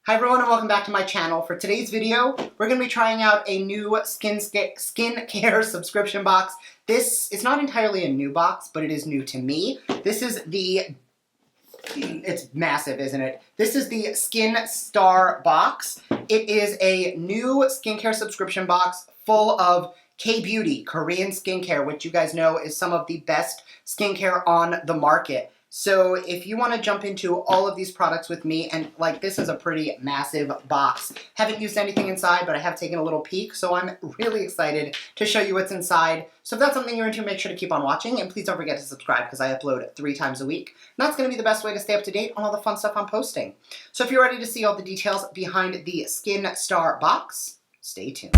Hi everyone and welcome back to my channel. For today's video, we're going to be trying out a new skincare subscription box. This is not entirely a new box, but it is new to me. This is it's massive, isn't it? This is the Skin Star box. It is a new skincare subscription box full of K-beauty, Korean skincare, which you guys know is some of the best skincare on the market. So if you want to jump into all of these products with me, and like this is a pretty massive box. Haven't used anything inside, but I have taken a little peek, so I'm really excited to show you what's inside. So if that's something you're into, make sure to keep on watching, and please don't forget to subscribe because I upload 3 times a week. And that's going to be the best way to stay up to date on all the fun stuff I'm posting. So if you're ready to see all the details behind the Skin Star box, stay tuned.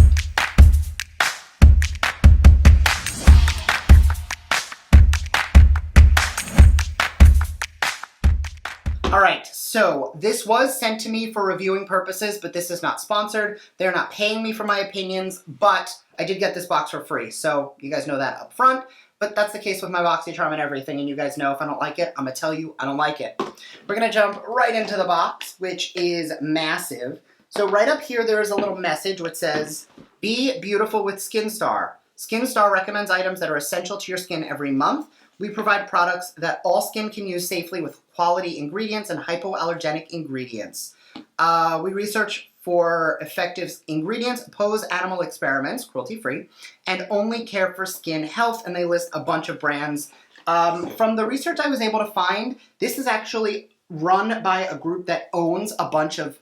Alright, so this was sent to me for reviewing purposes, but this is not sponsored. They're not paying me for my opinions, but I did get this box for free, so you guys know that up front. But that's the case with my BoxyCharm and everything, and you guys know if I don't like it, I'm going to tell you I don't like it. We're going to jump right into the box, which is massive. So right up here there is a little message which says, "Be beautiful with Skin Star. Skin Star recommends items that are essential to your skin every month. We provide products that all skin can use safely with quality ingredients and hypoallergenic ingredients. We research for effective ingredients, oppose animal experiments, cruelty-free, and only care for skin health," and they list a bunch of brands. From the research I was able to find, this is actually run by a group that owns a bunch of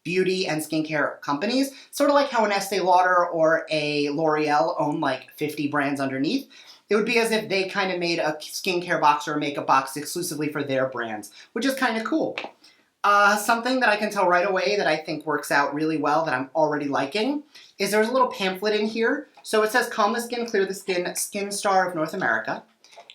beauty and skincare companies, sort of like how an Estee Lauder or a L'Oreal own like 50 brands underneath. It would be as if they kind of made a skincare box or a makeup box exclusively for their brands, which is kind of cool. Something that I can tell right away that I think works out really well, that I'm already liking, is there's a little pamphlet in here. So it says, "Calm the skin, clear the skin, Skin Star of North America."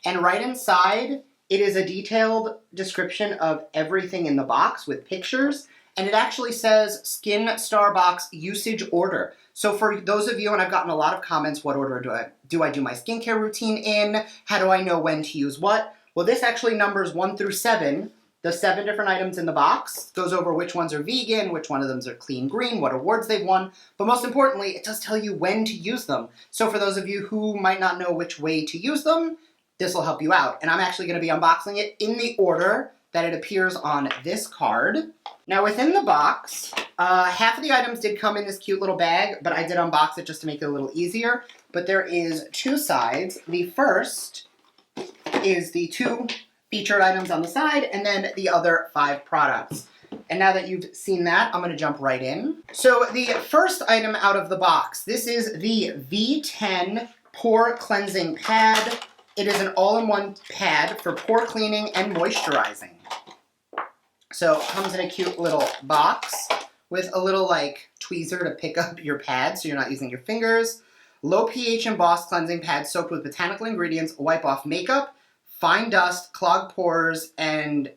And right inside, it is a detailed description of everything in the box with pictures. And it actually says Skin Star box usage order. So for those of you, and I've gotten a lot of comments, what order do I do my skincare routine in? How do I know when to use what? Well, this actually numbers 1 through 7, the 7 different items in the box. Goes over which ones are vegan, which one of them are clean green, what awards they've won. But most importantly, it does tell you when to use them. So for those of you who might not know which way to use them, this will help you out. And I'm actually going to be unboxing it in the order that it appears on this card. Now within the box, half of the items did come in this cute little bag, but I did unbox it just to make it a little easier. But there is 2 sides. The first is the 2 featured items on the side, and then the other 5 products. And now that you've seen that, I'm going to jump right in. So the first item out of the box, this is the V10 Pore Cleansing Pad. It is an all-in-one pad for pore cleaning and moisturizing. So it comes in a cute little box with a little like tweezer to pick up your pad so you're not using your fingers. Low pH embossed cleansing pad soaked with botanical ingredients, wipe off makeup, fine dust, clogged pores, and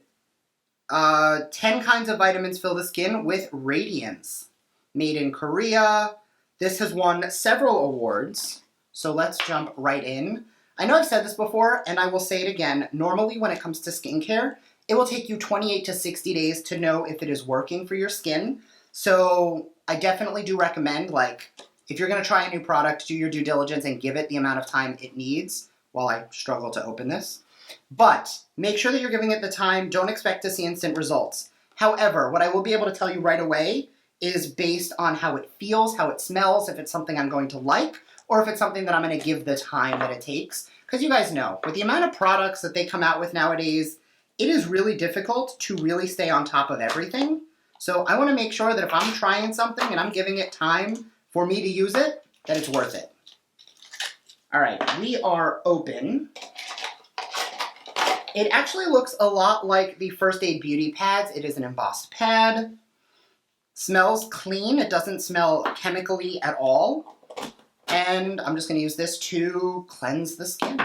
10 kinds of vitamins fill the skin with radiance. Made in Korea. This has won several awards, so let's jump right in. I know I've said this before, and I will say it again. Normally, when it comes to skincare, it will take you 28 to 60 days to know if it is working for your skin. So I definitely do recommend, like, if you're going to try a new product, do your due diligence and give it the amount of time it needs, while I struggle to open this. But make sure that you're giving it the time. Don't expect to see instant results. However, what I will be able to tell you right away is based on how it feels, how it smells, if it's something I'm going to like, or if it's something that I'm going to give the time that it takes. Because you guys know, with the amount of products that they come out with nowadays, it is really difficult to really stay on top of everything. So I want to make sure that if I'm trying something and I'm giving it time for me to use it, that it's worth it. All right, we are open. It actually looks a lot like the First Aid Beauty pads. It is an embossed pad. Smells clean. It doesn't smell chemically at all. And I'm just going to use this to cleanse the skin.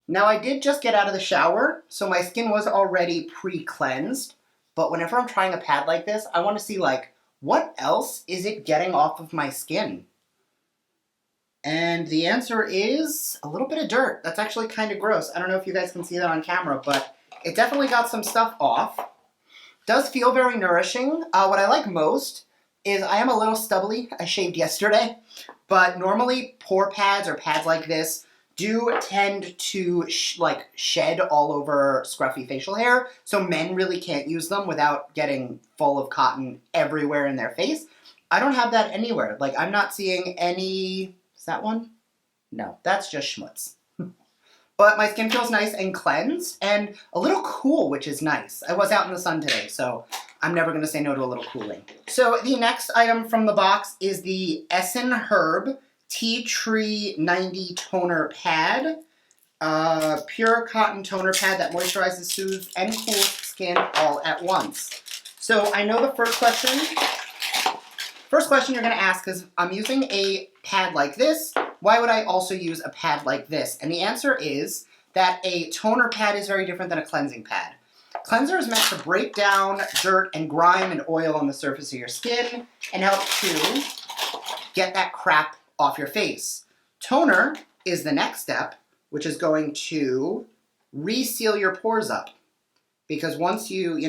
Now I did just get out of the shower, so my skin was already pre-cleansed. But whenever I'm trying a pad like this, I want to see like, what else is it getting off of my skin? And the answer is a little bit of dirt. That's actually kind of gross. I don't know if you guys can see that on camera, but it definitely got some stuff off. Does feel very nourishing. What I like most is I am a little stubbly. I shaved yesterday, but normally pore pads or pads like this do tend to shed all over scruffy facial hair, so men really can't use them without getting full of cotton everywhere in their face. I don't have that anywhere. Like, I'm not seeing any... Is that one? No, that's just schmutz. But my skin feels nice and cleansed and a little cool, which is nice. I was out in the sun today, so I'm never going to say no to a little cooling. So the next item from the box is the Essen Herb Tea Tree 90 Toner Pad. Pure cotton toner pad that moisturizes, soothes, and cools skin all at once. So I know the first question you're going to ask is, I'm using a pad like this. Why would I also use a pad like this? And the answer is that a toner pad is very different than a cleansing pad. Cleanser is meant to break down dirt and grime and oil on the surface of your skin and help to get that crap off your face. Toner is the next step, which is going to reseal your pores up. Because once you,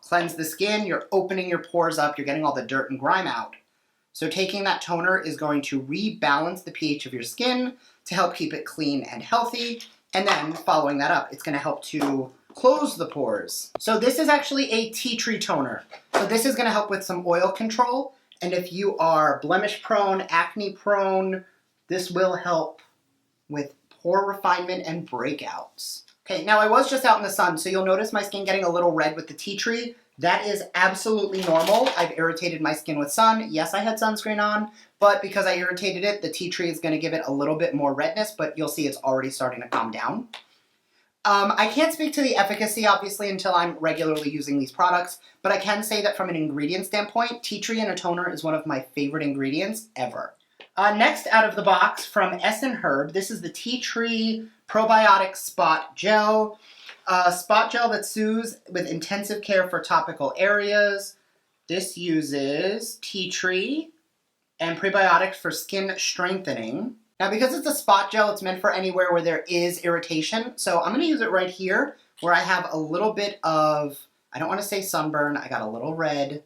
cleanse the skin, you're opening your pores up, you're getting all the dirt and grime out. So taking that toner is going to rebalance the pH of your skin to help keep it clean and healthy. And then following that up, it's going to help to close the pores. So this is actually a tea tree toner. So this is going to help with some oil control. And if you are blemish prone, acne prone, this will help with pore refinement and breakouts. Okay, now I was just out in the sun, so you'll notice my skin getting a little red with the tea tree. That is absolutely normal. I've irritated my skin with sun. Yes, I had sunscreen on, but because I irritated it, the tea tree is going to give it a little bit more redness, but you'll see it's already starting to calm down. I can't speak to the efficacy, obviously, until I'm regularly using these products, but I can say that from an ingredient standpoint, tea tree in a toner is one of my favorite ingredients ever. Next out of the box from Essen Herb, this is the Tea Tree Probiotic Spot Gel. Spot gel that soothes with intensive care for topical areas. This uses tea tree and prebiotics for skin strengthening. Now, because it's a spot gel, it's meant for anywhere where there is irritation. So I'm going to use it right here where I have a little bit of, I don't want to say sunburn, I got a little red.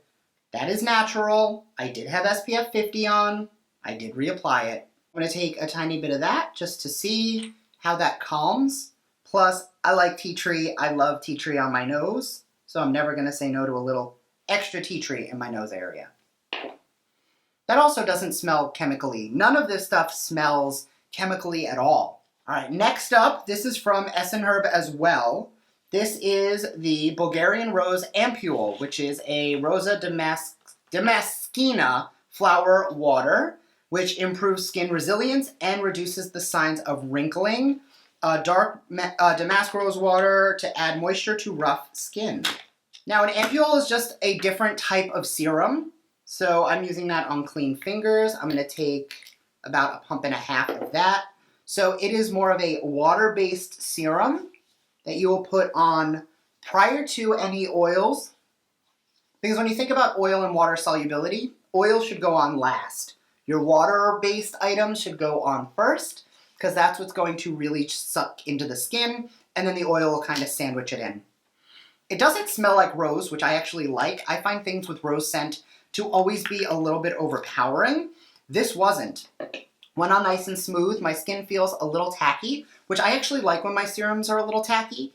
That is natural. I did have SPF 50 on. I did reapply it. I'm going to take a tiny bit of that just to see how that calms. Plus, I like tea tree. I love tea tree on my nose, so I'm never going to say no to a little extra tea tree in my nose area. That also doesn't smell chemically. None of this stuff smells chemically at all. All right, next up, this is from Essen Herb as well. This is the Bulgarian Rose Ampule, which is a Rosa Damascena flower water, which improves skin resilience and reduces the signs of wrinkling. Dark damask rose water to add moisture to rough skin. Now, an ampule is just a different type of serum, so I'm using that on clean fingers. I'm going to take about a pump and a half of that. So it is more of a water-based serum that you will put on prior to any oils, because when you think about oil and water solubility, oil should go on last. Your water-based items should go on first, because that's what's going to really suck into the skin, and then the oil will kind of sandwich it in. It doesn't smell like rose, which I actually like. I find things with rose scent to always be a little bit overpowering. This wasn't. Went on nice and smooth. My skin feels a little tacky, which I actually like when my serums are a little tacky,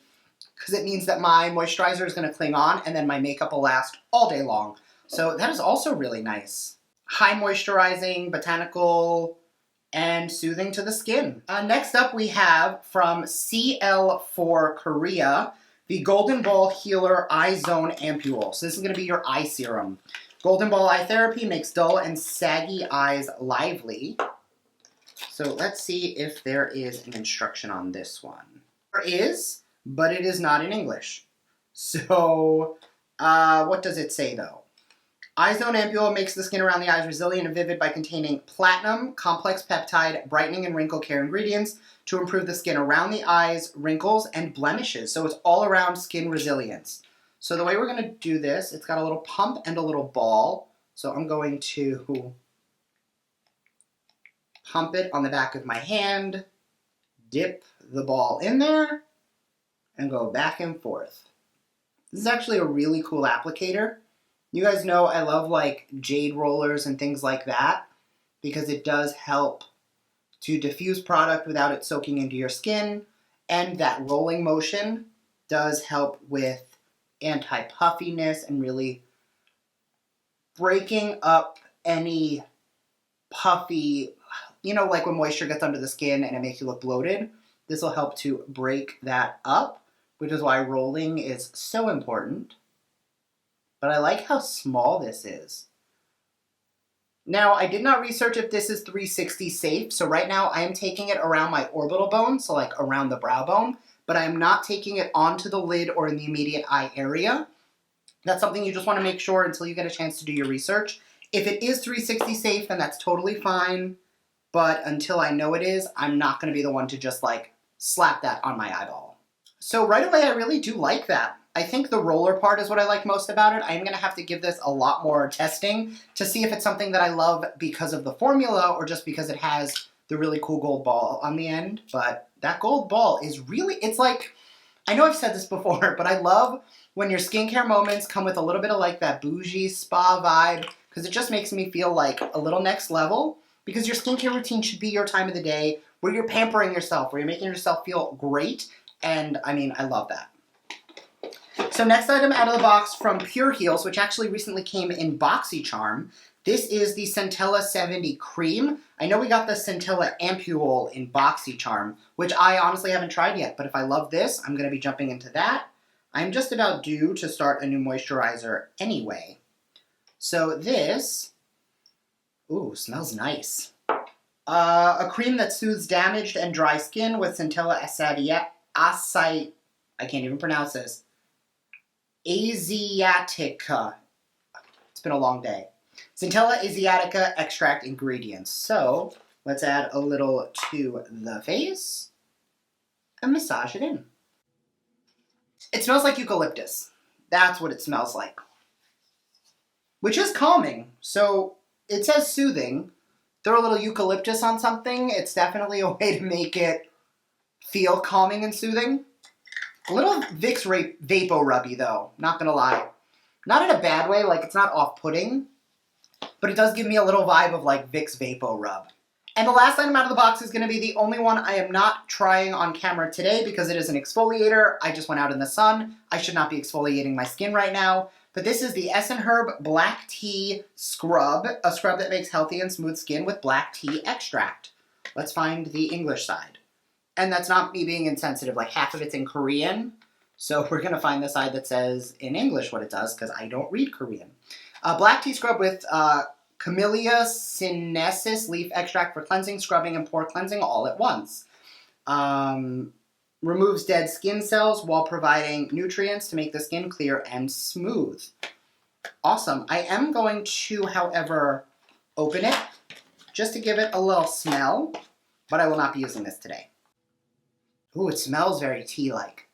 because it means that my moisturizer is going to cling on, and then my makeup will last all day long. So that is also really nice. High moisturizing, botanical, and soothing to the skin. Next up we have from CL4 Korea, the Golden Ball Healer Eye Zone Ampule. So this is going to be your eye serum. Golden Ball Eye Therapy makes dull and saggy eyes lively. So let's see if there is an instruction on this one. There is, but it is not in English. So what does it say though? Eye Zone Ampule makes the skin around the eyes resilient and vivid by containing platinum, complex peptide, brightening and wrinkle care ingredients to improve the skin around the eyes, wrinkles, and blemishes. So it's all around skin resilience. So the way we're going to do this, it's got a little pump and a little ball. So I'm going to pump it on the back of my hand, dip the ball in there, and go back and forth. This is actually a really cool applicator. You guys know I love like jade rollers and things like that because it does help to diffuse product without it soaking into your skin, and that rolling motion does help with anti-puffiness and really breaking up any puffy, you know, like when moisture gets under the skin and it makes you look bloated. This will help to break that up, which is why rolling is so important. But I like how small this is. Now, I did not research if this is 360 safe, so right now I am taking it around my orbital bone, so like around the brow bone, but I am not taking it onto the lid or in the immediate eye area. That's something you just want to make sure until you get a chance to do your research. If it is 360 safe, then that's totally fine, but until I know it is, I'm not going to be the one to just like slap that on my eyeball. So right away, I really do like that. I think the roller part is what I like most about it. I am going to have to give this a lot more testing to see if it's something that I love because of the formula or just because it has the really cool gold ball on the end. But that gold ball is really, it's like, I know I've said this before, but I love when your skincare moments come with a little bit of like that bougie spa vibe because it just makes me feel like a little next level because your skincare routine should be your time of the day where you're pampering yourself, where you're making yourself feel great. And I mean, I love that. So next item out of the box from Pure Heals, which actually recently came in BoxyCharm. This is the Centella 70 Cream. I know we got the Centella Ampule in BoxyCharm, which I honestly haven't tried yet, but if I love this, I'm going to be jumping into that. I'm just about due to start a new moisturizer anyway. So this, ooh, smells nice. A cream that soothes damaged and dry skin with Centella I can't even pronounce this. Asiatica. It's been a long day. Centella Asiatica extract ingredients. So let's add a little to the face and massage it in. It smells like eucalyptus. That's what it smells like. Which is calming. So it says soothing. Throw a little eucalyptus on something. It's definitely a way to make it feel calming and soothing. A little Vicks Vapo Rubby though, not gonna lie. Not in a bad way, like it's not off-putting, but it does give me a little vibe of like Vicks Vapo Rub. And the last item out of the box is gonna be the only one I am not trying on camera today because it is an exfoliator. I just went out in the sun. I should not be exfoliating my skin right now. But this is the Herb Black Tea Scrub, a scrub that makes healthy and smooth skin with black tea extract. Let's find the English side. And that's not me being insensitive, like half of it's in Korean. So we're going to find the side that says in English what it does, because I don't read Korean. Black tea scrub with Camellia sinensis leaf extract for cleansing, scrubbing, and pore cleansing all at once. Removes dead skin cells while providing nutrients to make the skin clear and smooth. Awesome. I am going to, however, open it just to give it a little smell, but I will not be using this today. Ooh, it smells very tea-like.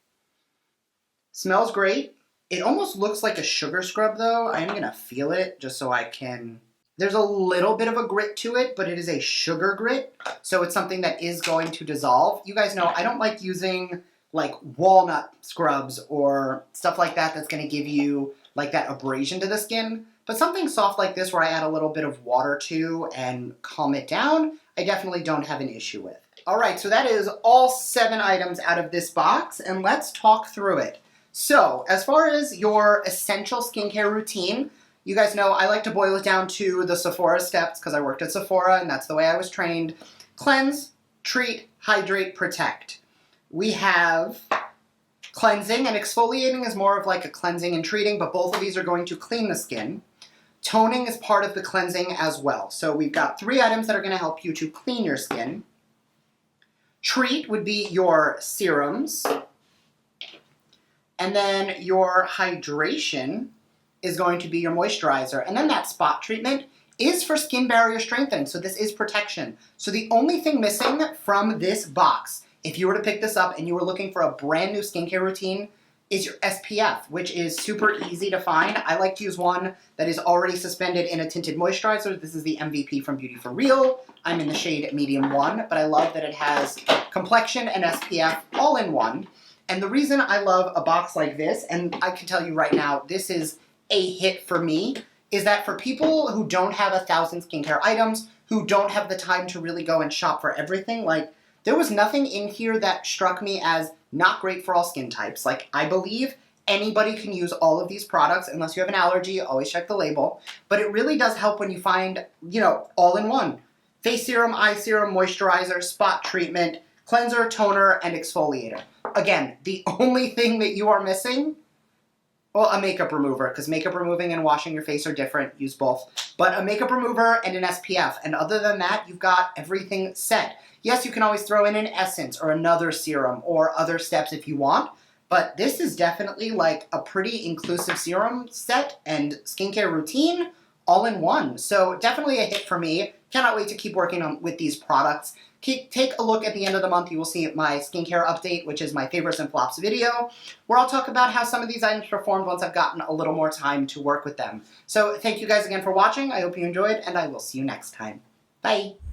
Smells great. It almost looks like a sugar scrub, though. I am going to feel it just so I can... There's a little bit of a grit to it, but it is a sugar grit, so it's something that is going to dissolve. You guys know I don't like using, like, walnut scrubs or stuff like that that's going to give you, like, that abrasion to the skin. But something soft like this where I add a little bit of water to and calm it down, I definitely don't have an issue with. Alright, so that is all 7 items out of this box, and let's talk through it. So, as far as your essential skincare routine, you guys know I like to boil it down to the Sephora steps because I worked at Sephora and that's the way I was trained. Cleanse, treat, hydrate, protect. We have cleansing, and exfoliating is more of like a cleansing and treating, but both of these are going to clean the skin. Toning is part of the cleansing as well. So we've got 3 items that are going to help you to clean your skin. Treat would be your serums. And then your hydration is going to be your moisturizer. And then that spot treatment is for skin barrier strengthening. So this is protection. So the only thing missing from this box, if you were to pick this up and you were looking for a brand new skincare routine, is your SPF, which is super easy to find. I like to use one that is already suspended in a tinted moisturizer. This is the MVP from Beauty For Real. I'm in the shade medium 1, but I love that it has complexion and SPF all in one. And the reason I love a box like this, and I can tell you right now, this is a hit for me, is that for people who don't have 1,000 skincare items, who don't have the time to really go and shop for everything, like, there was nothing in here that struck me as not great for all skin types. Like, I believe anybody can use all of these products unless you have an allergy. Always check the label. But it really does help when you find, you know, all in one. Face serum, eye serum, moisturizer, spot treatment, cleanser, toner, and exfoliator. Again, the only thing that you are missing, well, a makeup remover, because makeup removing and washing your face are different. Use both. But a makeup remover and an SPF. And other than that, you've got everything set. Yes, you can always throw in an essence or another serum or other steps if you want. But this is definitely like a pretty inclusive serum set and skincare routine all in one. So definitely a hit for me. Cannot wait to keep working on with these products. Take a look at the end of the month. You will see my skincare update, which is my favorites and flops video, where I'll talk about how some of these items performed once I've gotten a little more time to work with them. So thank you guys again for watching. I hope you enjoyed, and I will see you next time. Bye!